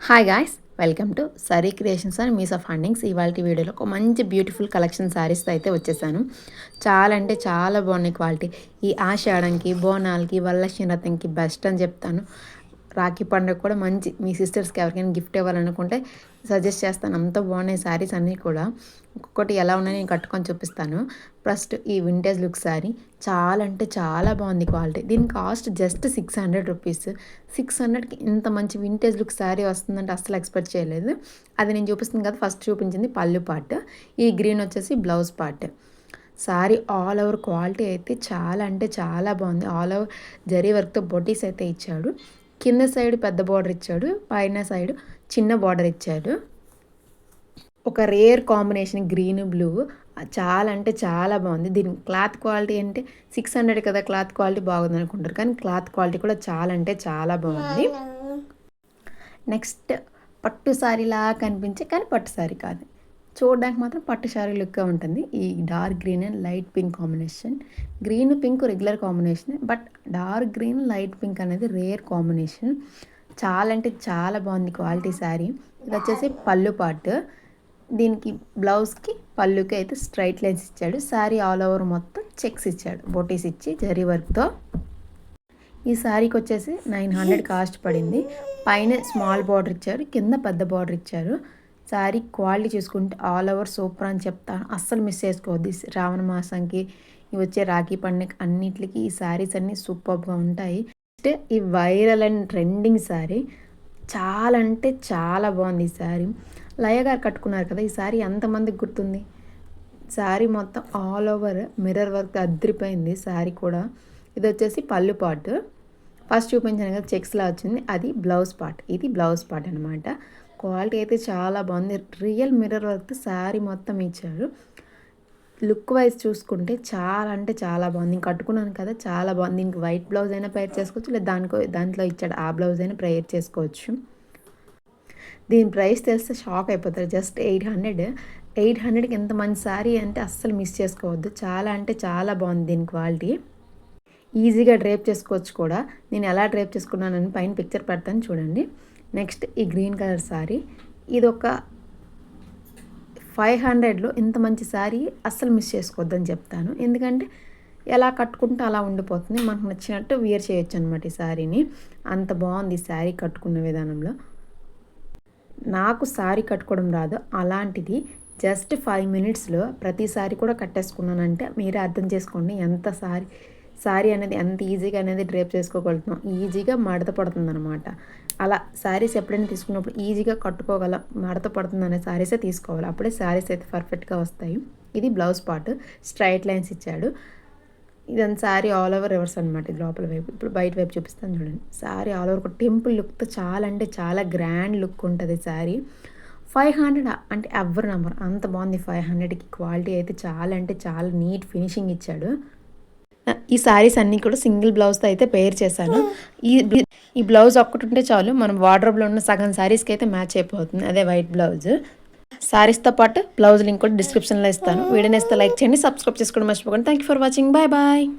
Hi guys, welcome to Sari creations and mees of fundings. ఇవాళ వీడియోలో ఒక మంచి బ్యూటిఫుల్ కలెక్షన్ శారీస్ అయితే వచ్చేసాను. చాలా అంటే చాలా బాగున్నాయి క్వాలిటీ. ఈ ఆషాఢంకి, బోనాలకి, వరలక్ష్మి వ్రతంకి బెస్ట్ అని చెప్తాను. రాఖీ పండుగ కూడా మంచి, మీ సిస్టర్స్కి ఎవరికైనా గిఫ్ట్ ఇవ్వాలనుకుంటే సజెస్ట్ చేస్తాను. అంత బాగున్నాయి శారీస్ అన్నీ కూడా. ఒక్కొక్కటి ఎలా ఉన్నాయో నేను కట్టుకొని చూపిస్తాను. ఫస్ట్ ఈ వింటేజ్ లుక్ శారీ చాలా అంటే చాలా బాగుంది క్వాలిటీ. దీని కాస్ట్ జస్ట్ 600 రూపీస్. 600కి ఇంత మంచి వింటేజ్ లుక్ శారీ వస్తుందంటే అస్సలు ఎక్స్పెక్ట్ చేయలేదు. అది నేను చూపిస్తుంది కదా, ఫస్ట్ చూపించింది పళ్ళు పార్ట్, ఈ గ్రీన్ వచ్చేసి blouse part. Sari all over quality అయితే చాలా అంటే చాలా బాగుంది. ఆల్ ఓవర్ జరీ వర్క్తో బొటీస్ అయితే ఇచ్చాడు. కింద సైడ్ పెద్ద బార్డర్ ఇచ్చాడు, పైన సైడ్ చిన్న బార్డర్ ఇచ్చాడు. ఒక రేర్ కాంబినేషన్ గ్రీన్ బ్లూ, చాలా అంటే చాలా బాగుంది. దీని క్లాత్ క్వాలిటీ అంటే 600 కదా, క్లాత్ క్వాలిటీ బాగుంది అనుకుంటారు, కానీ క్లాత్ క్వాలిటీ కూడా చాలా అంటే చాలా బాగుంది. నెక్స్ట్ పట్టు శారీలా కనిపించే, కానీ పట్టు శారీ కాదు, చూడడానికి మాత్రం పట్టు శారీ లుక్గా ఉంటుంది. ఈ dark green and light pink combination. Green pink regular combination, but dark green light pink అనేది రేర్ కాంబినేషన్. చాలా అంటే చాలా బాగుంది క్వాలిటీ శారీ. ఇది వచ్చేసి పళ్ళు పార్ట్. దీనికి బ్లౌజ్కి పళ్ళుకి అయితే స్ట్రైట్ లైన్స్ ఇచ్చాడు. శారీ ఆల్ ఓవర్ మొత్తం చెక్స్ ఇచ్చాడు, బొటీస్ ఇచ్చి జరీ వర్క్తో. ఈ శారీకి వచ్చేసి 900 కాస్ట్ పడింది. పైన స్మాల్ బార్డర్ ఇచ్చారు, కింద పెద్ద బార్డర్ ఇచ్చారు. శారీ క్వాలిటీ చూసుకుంటే ఆల్ ఓవర్ సూపర్ అని చెప్తాను, అస్సలు మిస్ చేసుకోవద్దు. శ్రావణ మాసంకి, ఇవి వచ్చే రాఖీ పండుగ అన్నిటికి ఈ శారీస్ అన్నీ సూపర్గా ఉంటాయి. నెక్స్ట్ ఈ వైరల్ అండ్ ట్రెండింగ్ శారీ చాలా అంటే చాలా బాగుంది. ఈ శారీ లయ గారు కట్టుకున్నారు కదా, ఈ శారీ ఎంతమందికి గుర్తుంది? శారీ మొత్తం ఆల్ ఓవర్ మిర్రర్ వర్క్ అద్దరిపోయింది శారీ కూడా. ఇది వచ్చేసి పళ్ళు పార్ట్. ఫస్ట్ చూపించాను కదా చెక్స్లా వచ్చింది, అది బ్లౌజ్ పార్ట్. ఇది బ్లౌజ్ పార్ట్ అనమాట. క్వాలిటీ అయితే చాలా బాగుంది. రియల్ మిర్రర్ వర్క్ శారీ మొత్తం ఇచ్చారు. లుక్ వైజ్ చూసుకుంటే చాలా అంటే చాలా బాగుంది. నేను కట్టుకున్నాను కదా, చాలా బాగుంది. దీనికి వైట్ బ్లౌజ్ అయినా పేర్ చేసుకోవచ్చు, లేదా దాంట్లో ఇచ్చాడు ఆ బ్లౌజ్ అయినా ప్రేర్ చేసుకోవచ్చు. దీని ప్రైస్ తెలిస్తే షాక్ అయిపోతారు. జస్ట్ 800. 800కి ఎంత మంచి శారీ అంటే అస్సలు మిస్ చేసుకోవద్దు. చాలా అంటే చాలా బాగుంది దీని క్వాలిటీ. ఈజీగా డ్రేప్ చేసుకోవచ్చు కూడా. నేను ఎలా డ్రేప్ చేసుకున్నానని పైన పిక్చర్ పెడతాను చూడండి. నెక్స్ట్ ఈ గ్రీన్ కలర్ శారీ, ఇది ఒక 500లో ఇంత మంచి శారీ అస్సలు మిస్ చేసుకోవద్దని చెప్తాను. ఎందుకంటే ఎలా కట్టుకుంటే అలా ఉండిపోతుంది, మనకు నచ్చినట్టు వేర్ చేయొచ్చు అనమాట ఈ శారీని. అంత బాగుంది ఈ శారీ కట్టుకున్న విధానంలో. నాకు శారీ కట్టుకోవడం రాదు, అలాంటిది జస్ట్ 5 మినిట్స్లో ప్రతి శారీ కూడా కట్టేసుకున్నానంటే మీరే అర్థం చేసుకోండి ఎంత శారీ అనేది ఎంత ఈజీగా అనేది డ్రేప్ చేసుకోగలుగుతున్నాం. ఈజీగా మడత పడుతుంది అనమాట. అలా శారీస్ ఎప్పుడైనా తీసుకున్నప్పుడు ఈజీగా కట్టుకోగల, మడత పడుతుంది అనే శారీసే తీసుకోవాలి, అప్పుడే శారీస్ అయితే పర్ఫెక్ట్గా వస్తాయి. ఇది బ్లౌజ్ పార్ట్, స్ట్రైట్ లైన్స్ ఇచ్చాడు. ఇదంతా శారీ ఆల్ ఓవర్ రివర్స్ అనమాట. ఇది లోపల వైపు, ఇప్పుడు బయట వైపు చూపిస్తాను చూడండి. శారీ ఆల్ ఓవర్ ఒక టెంపుల్ లుక్తో చాలా అంటే చాలా గ్రాండ్ లుక్ ఉంటుంది శారీ. 500 అంటే ఎవరు నమ్మరు, అంత బాగుంది. 500కి క్వాలిటీ అయితే చాలా అంటే చాలా నీట్ ఫినిషింగ్ ఇచ్చాడు. ఈ శారీస్ అన్నీ కూడా సింగిల్ బ్లౌజ్తో అయితే పేర్ చేశాను. ఈ బ్లౌజ్ ఒక్కటి ఉంటే చాలు, మనం వార్డ్రోబ్లో ఉన్న సగం శారీస్కి అయితే మ్యాచ్ అయిపోతుంది. అదే వైట్ బ్లౌజ్. శారీస్తో పాటు బ్లౌజ్ లింక్ కూడా డిస్క్రిప్షన్లో ఇస్తాను. వీడియోని ఇస్తే లైక్ చేయండి, సబ్స్క్రైబ్ చేసుకోవడం మర్చిపోకండి. Thank you for watching. Bye bye.